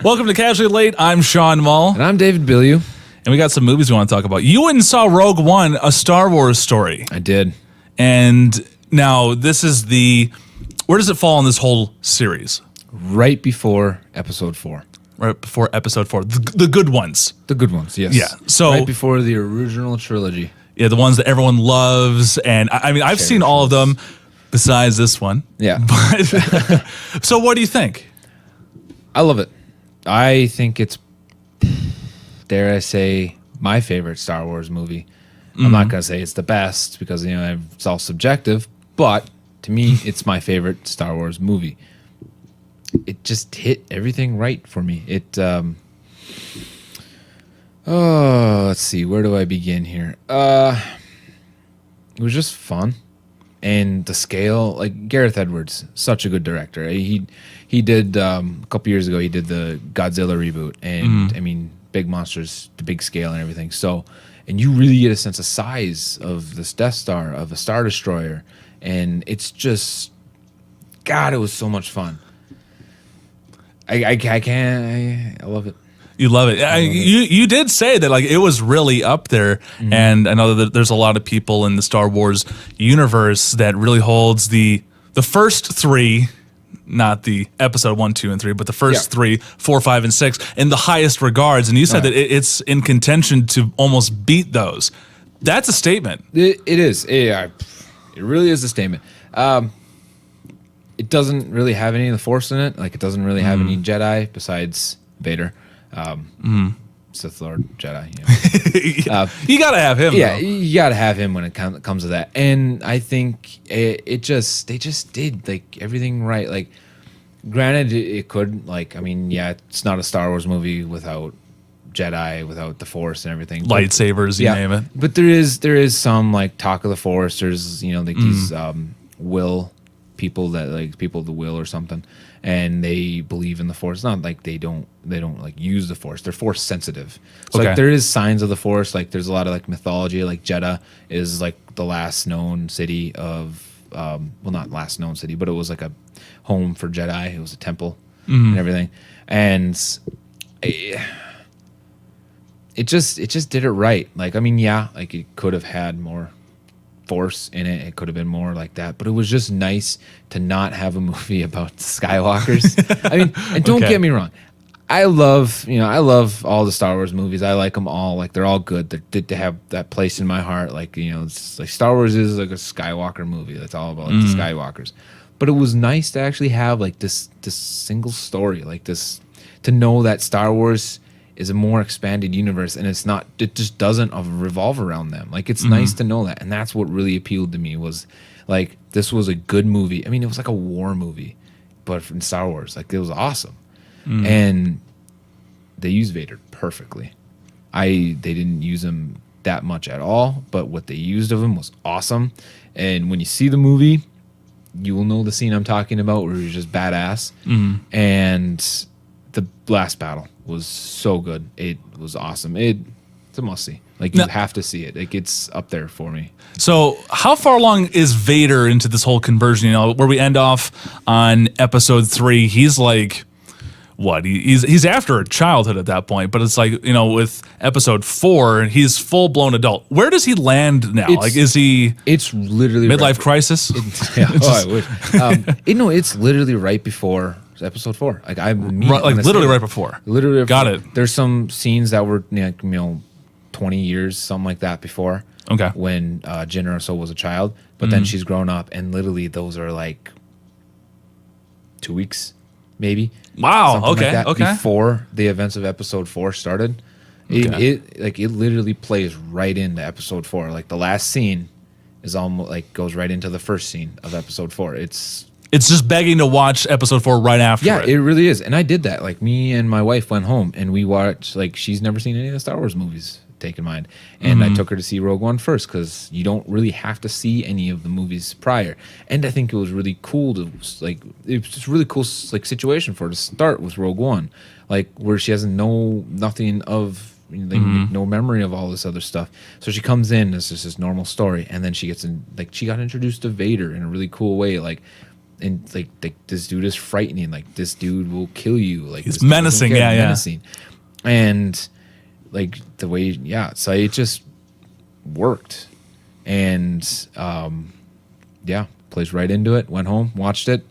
Welcome to Casually Late. I'm Sean Mull. And I'm David Bilyeu. And we got some movies we want to talk about. You went and saw Rogue One, a Star Wars story. I did. And now this is where does it fall in this whole series? Right before episode 4. Right before episode 4. The good ones. The good ones, yes. Yeah. So right before the original trilogy. Yeah, the ones that everyone loves. And I mean, I've seen all of them besides this one. Yeah. But so what do you think? I love it. I think it's, dare I say, my favorite Star Wars movie. I'm not going to say it's the best because, it's all subjective, but to me, it's my favorite Star Wars movie. It just hit everything right for me. Let's see, where do I begin here? It was just fun. And the scale, like Gareth Edwards, such a good director. He did a couple years ago. He did the Godzilla reboot, and I mean, big monsters, the big scale and everything. So, and you really get a sense of size of this Death Star, of a Star Destroyer, and it's just, God, it was so much fun. I love it. You love it. You did say that like it was really up there, and I know that there's a lot of people in the Star Wars universe that really holds the first three, not the episode 1, 2, and 3, but the first 3, 4, 5, and 6 in the highest regards. And you said that it's in contention to almost beat those. That's a statement. It is. It really is a statement. It doesn't really have any of the Force in it. Like it doesn't really have any Jedi besides Vader. Sith Lord, Jedi. You gotta have him. Yeah, though. you gotta have him when it comes to that. And I think they just did like everything right. Like, granted, it could it's not a Star Wars movie without Jedi, without the Force and everything. Lightsabers, you name it. But there is some like talk of the Force. There's these will people that like people of the will or something, and they believe in the Force. Not like they don't like use the Force. They're Force sensitive. So like there is signs of the Force. Like there's a lot of like mythology. Like Jeddah is like the last known city of not last known city, but it was like a home for Jedi. It was a temple and everything, and it just did it right. Like I mean, like it could have had more Force in it. It could have been more like that, but it was just nice to not have a movie about Skywalkers. I mean, and don't get me wrong, I love all the Star Wars movies. I like them all. Like they're all good. They have that place in my heart. Like it's like Star Wars is like a Skywalker movie. That's all about the Skywalkers. But it was nice to actually have like this single story, like this, to know that Star Wars is a more expanded universe, and it just doesn't revolve around them. Like it's nice to know that, and that's what really appealed to me, was like this was a good movie. I mean, it was like a war movie, but from Star Wars, like it was awesome, and they used Vader perfectly. They didn't use him that much at all, but what they used of him was awesome. And when you see the movie, you will know the scene I'm talking about, where he's just badass, and the last battle was so good. It was awesome. It's a must see. Like you have to see it. Like it's up there for me. So how far along is Vader into this whole conversion? Where we end off on episode 3, he's like, what? He's after a childhood at that point, but it's like, with episode 4, he's full blown adult. Where does he land now? Is he? It's literally midlife crisis. I wish. It's literally right before episode 4. Like literally right before. Literally got it. There's some scenes that were 20 years, something like that before. Okay. When Jyn Erso was a child, but then she's grown up, and literally those are like 2 weeks, maybe. Wow. Something Okay. Like that, okay. Before the events of episode 4 started, it literally plays right into episode 4. Like the last scene is almost like goes right into the first scene of episode 4. It's just begging to watch episode 4 right after. Yeah, it really is. And I did that. Like me and my wife went home and we watched, like she's never seen any of the Star Wars movies, take in mind. And I took her to see Rogue One first, because you don't really have to see any of the movies prior. And I think it was really cool it was just a really cool like situation for her to start with Rogue One, like where she has nothing of no memory of all this other stuff. So she comes in, it's just this normal story, and then she gets in, like she got introduced to Vader in a really cool way, like. and like this dude is frightening. Like this dude will kill you. Like he's menacing. Yeah, menacing. And like the way, yeah. So it just worked, and plays right into it. Went home, watched it.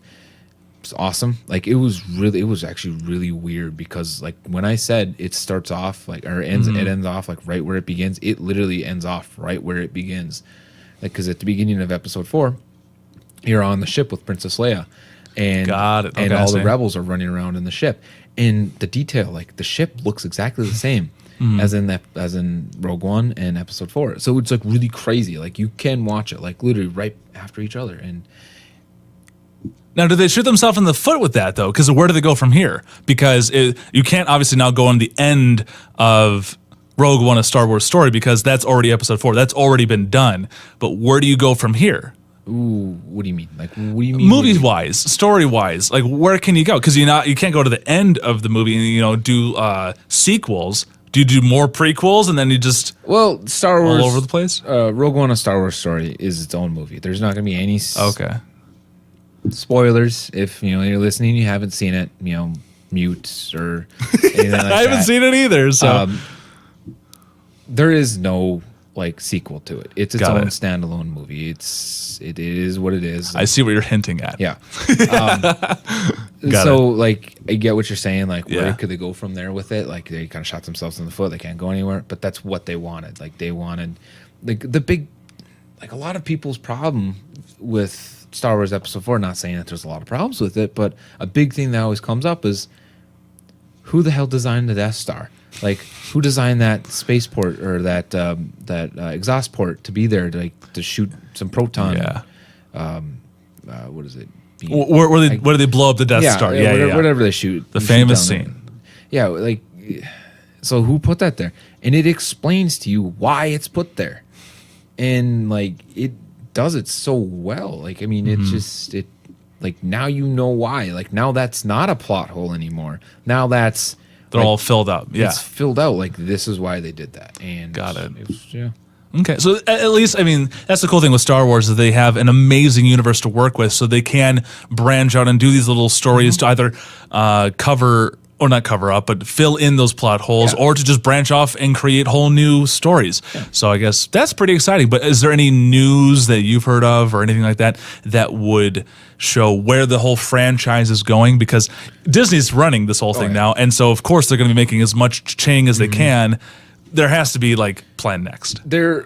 It's awesome. Like it was actually really weird because like when I said it starts off like or ends, it ends off like right where it begins. It literally ends off right where it begins. Like because at the beginning of episode 4, you're on the ship with Princess Leia, and Got it. Okay, and all the rebels are running around in the ship. And the detail, like the ship looks exactly the same as in Rogue One and episode 4. So it's like really crazy. Like you can watch it like literally right after each other. And now, do they shoot themselves in the foot with that, though? Because where do they go from here? Because you can't obviously now go on the end of Rogue One, a Star Wars story, because that's already episode 4. That's already been done. But where do you go from here? Ooh, what do you mean? Like, what do you mean? Movie-wise, story-wise, like where can you go? Because you can't go to the end of the movie and do sequels. Do you do more prequels and then you just Star Wars all over the place? Rogue One, a Star Wars story is its own movie. There's not going to be any Okay. spoilers. If you're listening, you haven't seen it, mute or anything like I haven't seen it either. So there is no like sequel to it. It's its Got own it. standalone movie. It is what it is. I see what you're hinting at. Yeah. Got So like I get what you're saying. Like where Yeah. could they go from there with it? Like they kind of shot themselves in the foot. They can't go anywhere. But that's what they wanted. Like they wanted like the big like a lot of people's problem with Star Wars Episode 4. Not saying that there's a lot of problems with it, but a big thing that always comes up is who the hell designed the Death Star? Like who designed that spaceport or that exhaust port to be there to shoot some proton? Yeah. What is it? Where do they blow up the Death Star? Yeah, whatever they shoot. The shoot famous down there. scene. Yeah, like so who put that there? And it explains to you why it's put there. And like it does it so well. Like I mean it like now you know why. Like now that's not a plot hole anymore. Now that's They're all filled up. Yeah. it's filled out. Like this is why they did that. And Got it. Yeah. Okay, so at least, I mean, that's the cool thing with Star Wars is they have an amazing universe to work with, so they can branch out and do these little stories to either cover, or not cover up, but fill in those plot holes, or to just branch off and create whole new stories. Yeah. So I guess that's pretty exciting. But is there any news that you've heard of or anything like that that would show where the whole franchise is going? Because Disney's running this whole thing now, and so of course they're going to be making as much chang as they can. There has to be like plan next. They're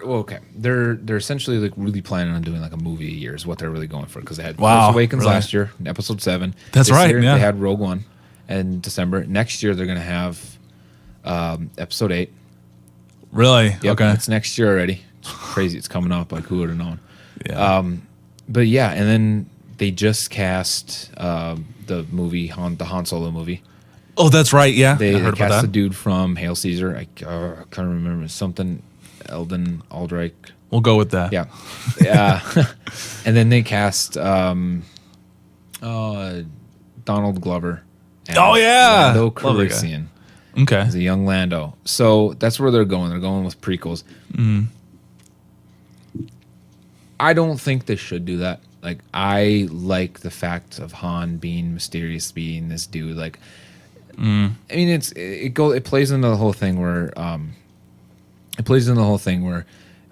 essentially like really planning on doing like a movie a year is what they're really going for, because they had Wow, Force Awakens really? last year, episode 7. That's This right, year, yeah. They had Rogue One in December. Next year they're gonna have episode 8. Really? Yep, Okay. it's next year already. It's crazy. It's coming up. Like who would have known? Yeah. But yeah, and then they just cast the movie the Han Solo movie. Oh, that's right. Yeah, They I heard about cast the that. dude from Hail Caesar. I can't remember something. Eldon Aldrich. We'll go with that. Yeah, yeah. And then they cast Donald Glover. And Oh, yeah. Lando Love that guy. Calrissian Okay. as a young Lando. So that's where they're going. They're going with prequels. I don't think they should do that. Like I like the fact of Han being mysterious, being this dude. Like, I mean, it plays into the whole thing where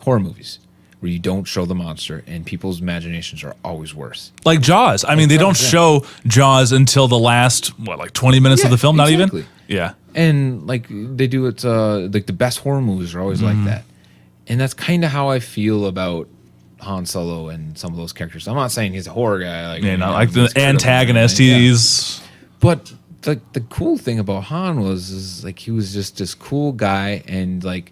horror movies where you don't show the monster and people's imaginations are always worse. Like Jaws. I mean, they don't show Jaws until the last 20 minutes of the film. Not exactly. even. Yeah. And like they do it, like the best horror movies are always like that, and that's kind of how I feel about Han Solo and some of those characters. I'm not saying he's a horror guy, like Like the antagonist. He's But the cool thing about Han is like he was just this cool guy, and like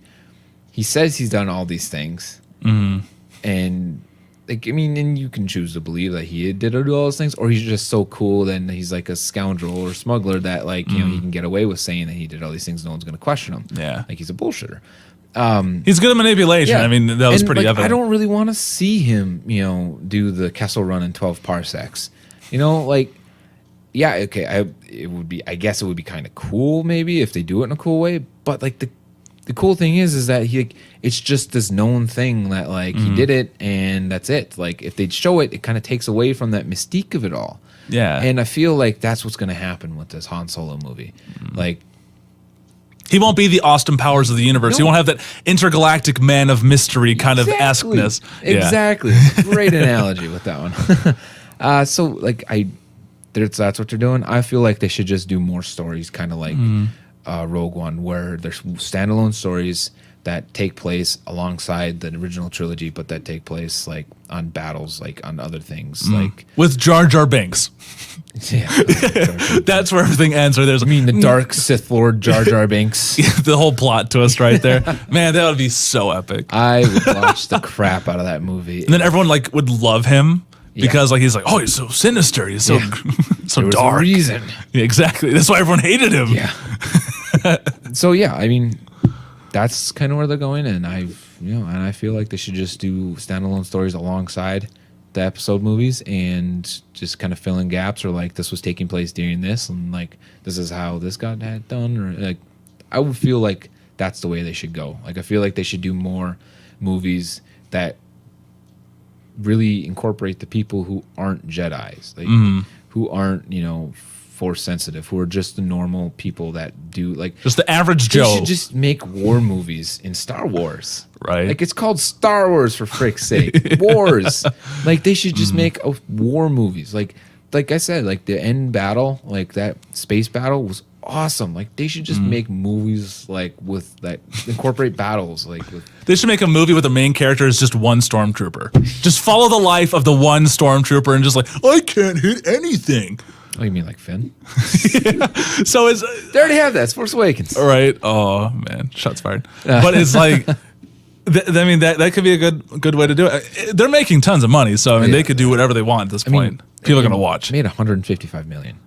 he says he's done all these things, and like I mean, and you can choose to believe that he did all those things, or he's just so cool then he's like a scoundrel or smuggler that like he can get away with saying that he did all these things. No one's going to question him. Yeah. Like he's a bullshitter. he's good at manipulation. I mean, that was And, pretty like, evident. I don't really want to see him, do the Kessel Run in 12 parsecs. Like, yeah, okay, I guess it would be kind of cool maybe if they do it in a cool way, but like the cool thing is that it's just this known thing that like he did it and that's it. Like if they show it, it kind of takes away from that mystique of it all. Yeah. And I feel like that's what's going to happen with this Han Solo movie. Like, he won't be the Austin Powers of the universe. No. He won't have that intergalactic man of mystery kind of esqueness. Exactly. Great analogy with that one. So like that's what they're doing. I feel like they should just do more stories, kind of like Rogue One, where there's standalone stories that take place alongside the original trilogy, but that take place like on battles, like on other things, like With Jar Jar Binks. yeah. That's where everything ends. Right there's I mean, the Dark Sith Lord Jar Jar Binks. the whole plot twist right there. Man, that would be so epic. I would watch the crap out of that movie. And then everyone like would love him because like he's like, oh, he's so sinister. He's so so There was dark. a reason. Yeah, exactly. That's why everyone hated him. Yeah. So yeah, I mean, that's kind of where they're going, and I feel like they should just do standalone stories alongside the episode movies and just kind of fill in gaps, or like this was taking place during this, and like this is how this got had done, or like I would feel like that's the way they should go. Like I feel like they should do more movies that really incorporate the people who aren't Jedis, like who aren't force sensitive, who are just the normal people that do like Just the average they Joe. should just make war movies in Star Wars. Right. Like it's called Star Wars for frick's sake. Wars. Like they should just make war movies. Like I said, like the end battle, like that space battle was awesome. Like they should just make movies like with that incorporate battles like with They should make a movie with the main character is just one stormtrooper. Just follow the life of the one stormtrooper and just like, I can't hit anything. Oh, you mean like Finn? So it's They already have that. It's Force Awakens. right. Oh man, shots fired. But it's like, I mean that could be a good way to do it. They're making tons of money, so I mean they could do whatever they want at this point. People are gonna watch. Made 155 million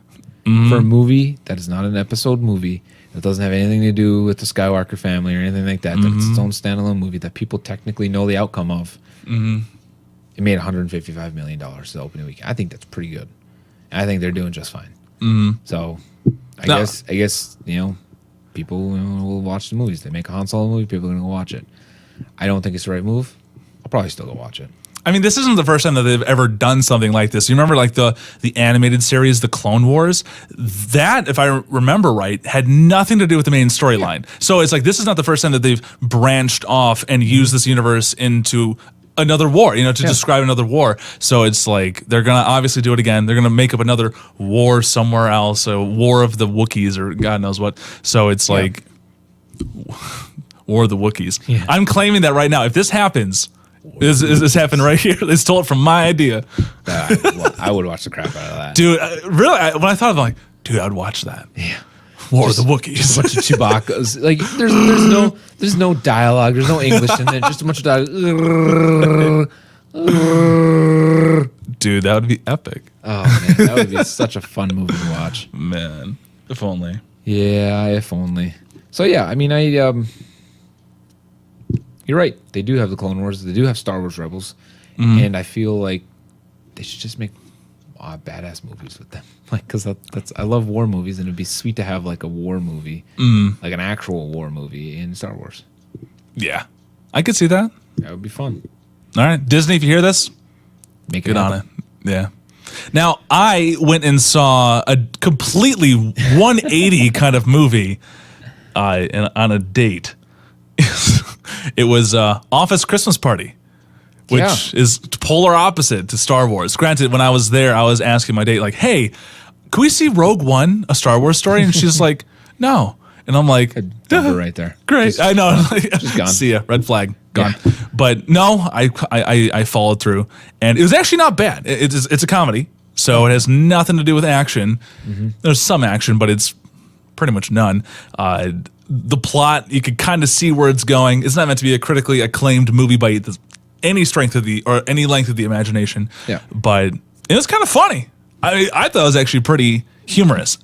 for a movie that is not an episode movie. That doesn't have anything to do with the Skywalker family or anything like that. That it's its own standalone movie that people technically know the outcome of. It made 155 million dollars the opening week. I think that's pretty good. I think they're doing just fine. So, I guess people will watch the movies. They make a Han Solo movie, people are going to go watch it. I don't think it's the right move. I'll probably still go watch it. I mean, this isn't the first time that they've ever done something like this. You remember like the animated series, The Clone Wars? That, if I remember right, had nothing to do with the main storyline. So it's like this is not the first time that they've branched off and used this universe into another war, to describe another war. So it's like they're going to obviously do it again. They're going to make up another war somewhere else, a war of the Wookiees or God knows what. So it's like War of the Wookiees. Yeah. I'm claiming that right now. If this happens, this happened right here. They stole it from my idea. I would watch the crap out of that. Dude, really, when I thought of it, I'm like, dude, I'd watch that. Yeah. War of the Wookiees. Just a bunch of Chewbacca's. Like there's no dialogue. There's no English in there. Just a bunch of dialogue. Dude, that would be epic. Oh man, that would be such a fun movie to watch. Man, if only. Yeah, if only. So yeah, I mean, you're right. They do have the Clone Wars. They do have Star Wars Rebels, and I feel like they should just make badass movies with them. Like, because I love war movies, and it'd be sweet to have like a war movie, like an actual war movie in Star Wars. Yeah, I could see that. That would be fun. All right, Disney, if you hear this, Make it get on happen. it. Yeah. Now, I went and saw a completely 180 kind of movie on a date. It was Office Christmas Party, which is polar opposite to Star Wars. Granted, when I was there, I was asking my date, like, hey, can we see Rogue One, a Star Wars story? And she's like, no. And I'm like, Dump it right there. Great. I know. Just gone. See ya. Red flag. Gone. Yeah. But no, I followed through. And it was actually not bad. It's a comedy, so it has nothing to do with action. There's some action, but it's pretty much none. The plot, you could kind of see where it's going. It's not meant to be a critically acclaimed movie by any strength of or any length of the imagination. Yeah. But it was kind of funny. I thought it was actually pretty humorous.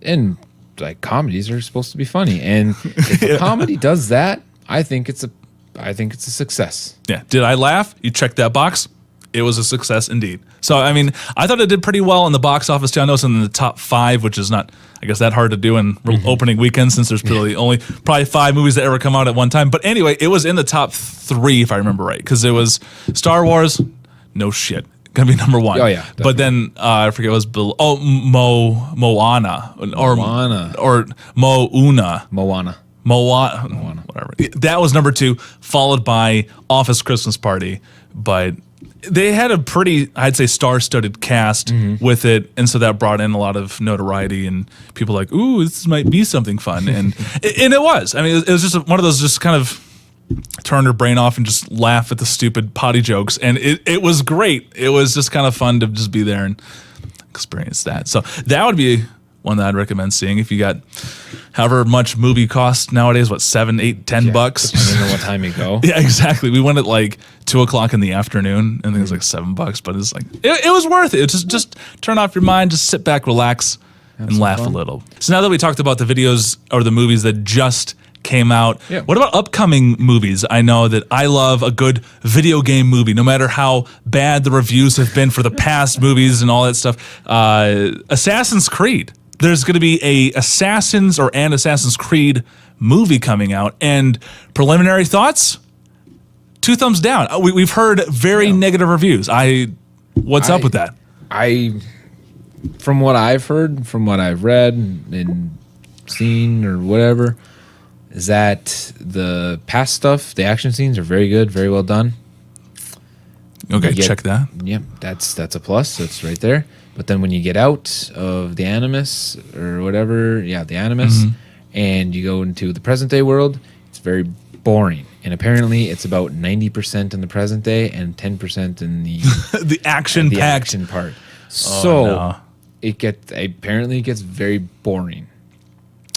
And like comedies are supposed to be funny, and if a comedy does that, I think it's a success. Yeah. Did I laugh? You checked that box. it was a success indeed. So, I mean, I thought it did pretty well in the box office too. I know it's in the top 5, which is not, I guess, that hard to do in opening weekend since there's really only probably 5 movies that ever come out at one time. But anyway, it was in the top 3, if I remember right, because it was Star Wars, no shit, gonna be number 1. Oh, yeah, definitely. But then I forget what it was Moana or Moana, whatever. That was number 2, followed by Office Christmas Party. But they had a pretty, I'd say, star-studded cast with it, and so that brought in a lot of notoriety, and people like, ooh, this might be something fun, and it was. I mean, it was just one of those just kind of turn your brain off and just laugh at the stupid potty jokes, and it was great. It was just kind of fun to just be there and experience that. So that would be one that I'd recommend seeing if you got however much movie costs nowadays, what, $7, $8, $10? Depending on what time you go. Yeah, exactly. We went at like 2:00 in the afternoon, and I think it was like $7, but it's like it was worth it. It's just turn off your mind, just sit back, relax, and laugh a little. So now that we talked about the videos or the movies that just came out, what about upcoming movies? I know that I love a good video game movie, no matter how bad the reviews have been for the past movies and all that stuff. Assassin's Creed. There's going to be an Assassin's Creed movie coming out, and preliminary thoughts, 2 thumbs down. We've heard very negative reviews. What's up with that? From what I've heard, from what I've read and seen or whatever, is that the past stuff, the action scenes are very good, very well done. Okay, check that. Yep, that's a plus. That's right there. But then when you get out of the Animus or whatever, the Animus, and you go into the present day world, it's very boring. And apparently it's about 90% in the present day and 10% in the the action part. So it gets very boring.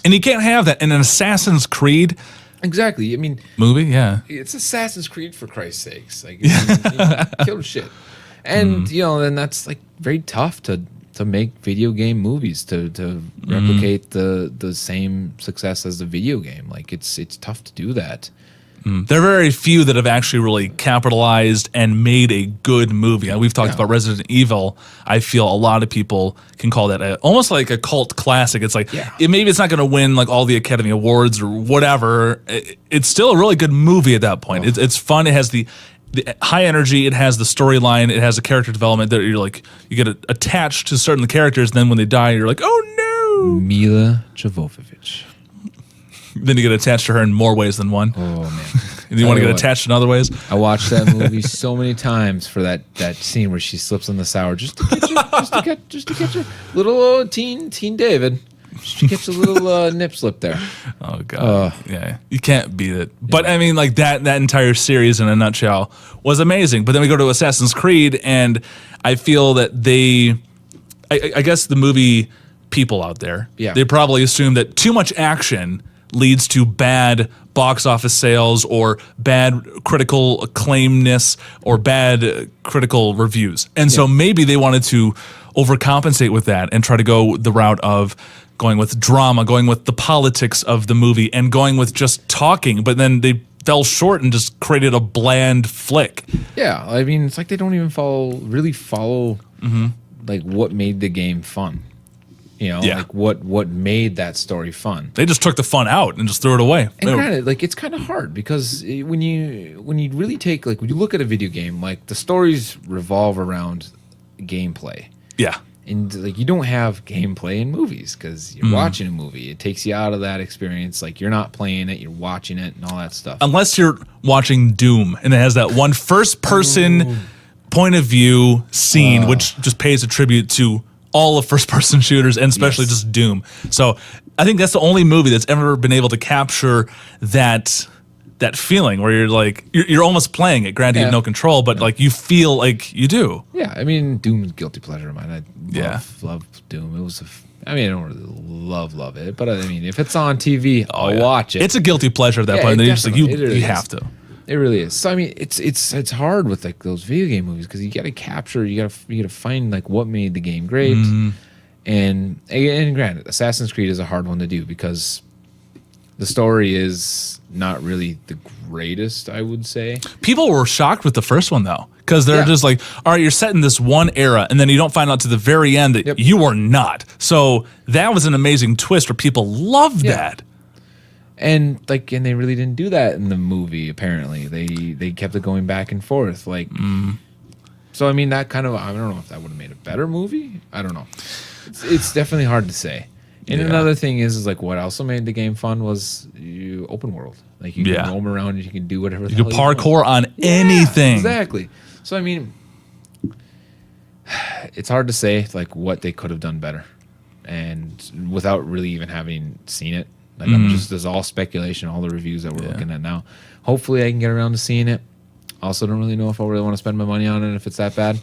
And you can't have that in an Assassin's Creed. Exactly. I mean, movie, yeah. It's Assassin's Creed, for Christ's sakes. Like, kill shit. And then that's like very tough to make video game movies to replicate the same success as the video game. Like it's tough to do that. There are very few that have actually really capitalized and made a good movie. We've talked about Resident Evil. I feel a lot of people can call that almost like a cult classic. It's like maybe it's not going to win like all the Academy Awards or whatever. It's still a really good movie at that point. It's fun. It has the high energy. It has the storyline. It has a character development that you get attached to certain characters. And then when they die, you're like, oh no, Mila Jovovich. Then you get attached to her in more ways than one. Oh man! And you want to get attached in other ways. I watched that movie so many times for that scene where she slips on the sour just to catch her little teen David. She gets a little nip slip there. Oh god, yeah, you can't beat it. But I mean, like that entire series in a nutshell was amazing. But then we go to Assassin's Creed, and I feel that I guess the movie people out there, they probably assume that too much action leads to bad box office sales or bad critical acclaimness or bad critical reviews. And so maybe they wanted to overcompensate with that and try to go the route of going with drama, going with the politics of the movie, and going with just talking. But then they fell short and just created a bland flick. Yeah, I mean, it's like they don't even really follow like what made the game fun. Like what made that story fun. They just took the fun out and just threw it away. And granted, like it's kind of hard because when you really take when you look at a video game, like the stories revolve around gameplay. Yeah. And like you don't have gameplay in movies because you're watching a movie. It takes you out of that experience. Like you're not playing it, you're watching it and all that stuff. Unless you're watching Doom and it has that one first person point of view scene, which just pays a tribute to all of first-person shooters, and especially just Doom. So I think that's the only movie that's ever been able to capture that feeling where you're like you're almost playing it. Granted, you have no control, but like you feel like you do. Yeah, I mean, Doom's guilty pleasure of mine. I love Doom. It was I don't really love it, but I mean, if it's on TV, I'll watch it. It's a guilty pleasure at that point. You're just like, you have to. It really is. So I mean, it's hard with like those video game movies because you got to capture, you got to find like what made the game great. And granted, Assassin's Creed is a hard one to do because the story is not really the greatest, I would say. People were shocked with the first one though, because they're just like, all right, you're set in this one era, and then you don't find out to the very end that you are not. So that was an amazing twist where people loved that. And they really didn't do that in the movie. Apparently, they kept it going back and forth. So I mean, that kind of, I don't know if that would have made a better movie. I don't know. It's definitely hard to say. And another thing is like what also made the game fun was open world. Like you can roam around and you can do whatever. You can parkour on anything. Exactly. So I mean, it's hard to say like what they could have done better, and without really even having seen it. Like there's all speculation, all the reviews that we're looking at now. Hopefully, I can get around to seeing it. Also, don't really know if I really want to spend my money on it if it's that bad.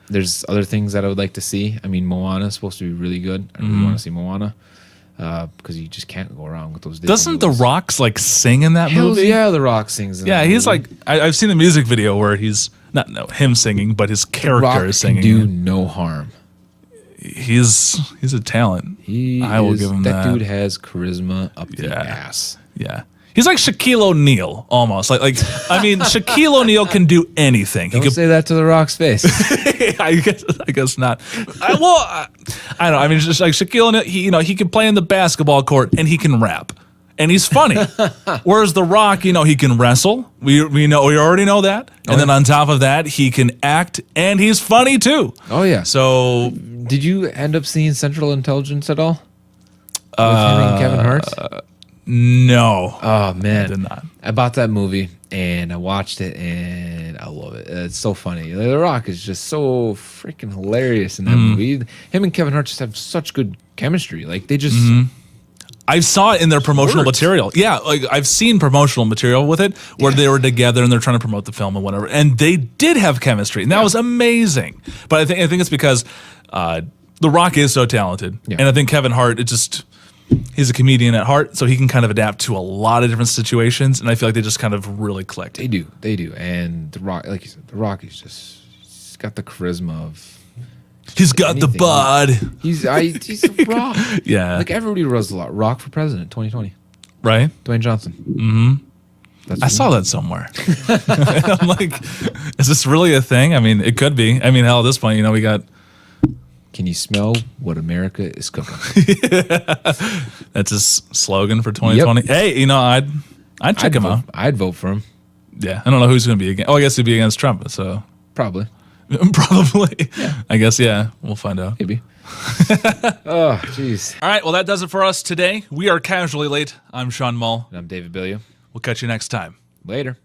There's other things that I would like to see. I mean, Moana is supposed to be really good. I really want to see Moana because you just can't go wrong with those. Doesn't The Rock's like sing in that movie? Yeah, The Rock sings. In that he's movie. like I've seen a music video where he's not him singing, but his character is singing. Can do no harm. He's a talent. I will give him that. That dude has charisma up the ass. Yeah. He's like Shaquille O'Neal, almost. Like I mean, Shaquille O'Neal can do anything. Don't say that to The Rock's face. I guess not. I don't know. I mean, just like Shaquille O'Neal, he can play in the basketball court and he can rap, and he's funny. Whereas The Rock, he can wrestle. We already know that. And then on top of that, he can act and he's funny too. Oh yeah. So, did you end up seeing Central Intelligence at all? With him and Kevin Hart? No. Oh man, I did not. I bought that movie and I watched it and I love it. It's so funny. The Rock is just so freaking hilarious in that movie. Him and Kevin Hart just have such good chemistry. Like they just. I saw it in their promotional material. Yeah, like I've seen promotional material with it where they were together and they're trying to promote the film and whatever, and they did have chemistry, and that was amazing. But I think it's because The Rock is so talented, and I think Kevin Hart, he's a comedian at heart, so he can kind of adapt to a lot of different situations, and I feel like they just kind of really clicked. They do, and The Rock, like you said, The Rock is he's got the charisma of. He's got the bud. He's a Rock. Yeah, like everybody was a lot. Rock for president, 2020. Right, Dwayne Johnson. I saw that somewhere. I'm like, is this really a thing? I mean, it could be. I mean, hell, at this point, we got. Can you smell what America is cooking? That's his slogan for 2020. Yep. Hey, I'd check him out. I'd vote for him. Yeah, I don't know who's going to be against. Oh, I guess he'd be against Trump. So probably. Yeah. I guess we'll find out. Maybe. Oh, jeez. All right. Well, that does it for us today. We are casually late. I'm Sean Mull. And I'm David Billiou. We'll catch you next time. Later.